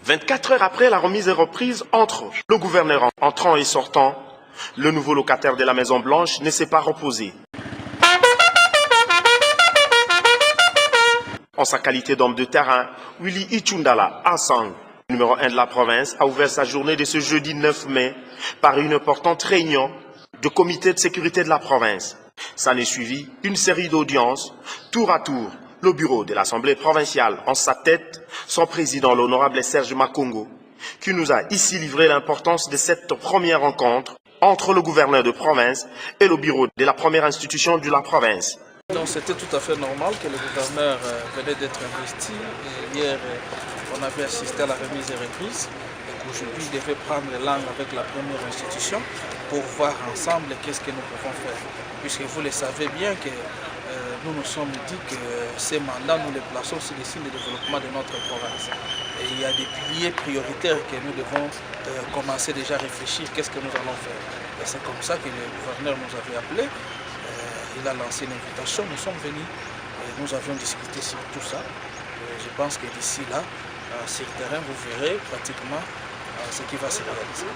24 heures après la remise et reprise entre le gouverneur entrant et sortant, le nouveau locataire de la Maison Blanche ne s'est pas reposé. En sa qualité d'homme de terrain, Willy Ichundala Assang, numéro 1 de la province, a ouvert sa journée de ce jeudi 9 mai par une importante réunion du comité de sécurité de la province. S'en est suivi une série d'audiences, tour à tour. Le bureau de l'Assemblée provinciale, en sa tête, son président, l'honorable Serge Makongo, qui nous a ici livré l'importance de cette première rencontre entre le gouverneur de province et le bureau de la première institution de la province. C'était tout à fait normal que le gouverneur venait d'être investi. Et hier, on avait assisté à la remise et reprise. Aujourd'hui, il devait prendre langue avec la première institution pour voir ensemble qu'est-ce que nous pouvons faire. Puisque vous le savez bien que nous nous sommes dit que ces mandats, nous les plaçons sur les signes de développement de notre province. Et il y a des piliers prioritaires que nous devons commencer déjà à réfléchir, qu'est-ce que nous allons faire. Et c'est comme ça que le gouverneur nous avait appelés. Il a lancé une invitation, nous sommes venus, et nous avions discuté sur tout ça. Je pense que d'ici là, sur le terrain, vous verrez pratiquement ce qui va se réaliser.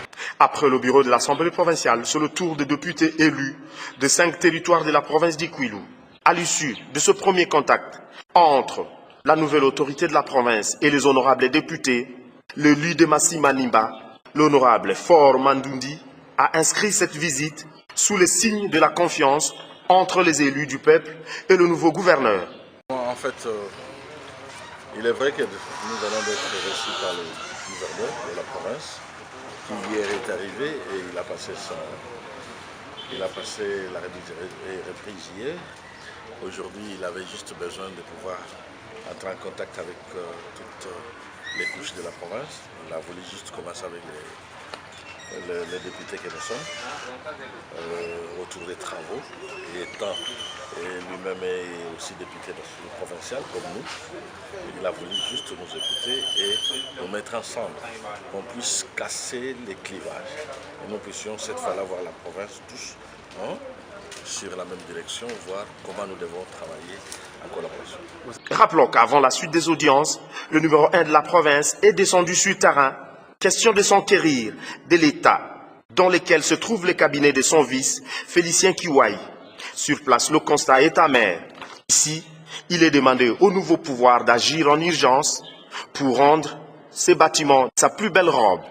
Après le bureau de l'Assemblée provinciale, c'est le tour des députés élus de 5 territoires de la province d'Ikwilu. À l'issue de ce premier contact entre la nouvelle autorité de la province et les honorables députés, l'élu de Massima Nimba, l'honorable Fort Mandundi, a inscrit cette visite sous le signe de la confiance entre les élus du peuple et le nouveau gouverneur. En fait, il est vrai que nous allons être reçus par le gouverneur de la province, qui hier est arrivé et il a passé la reprise hier. Aujourd'hui, il avait juste besoin de pouvoir entrer en contact avec toutes les couches de la province. Il a voulu juste commencer avec les députés que nous sommes, autour des travaux. Et lui-même est aussi député provincial comme nous. Il a voulu juste nous écouter et nous mettre ensemble, qu'on puisse casser les clivages. Et nous puissions cette fois-là voir la province tous sur la même direction, voir comment nous devons travailler en collaboration. Rappelons qu'avant la suite des audiences, le numéro 1 de la province est descendu sur le terrain. Question de s'enquérir de l'État dans lequel se trouve le cabinet de son vice, Félicien Kiwai. Sur place, le constat est amer. Ici, il est demandé au nouveau pouvoir d'agir en urgence pour rendre ces bâtiments sa plus belle robe.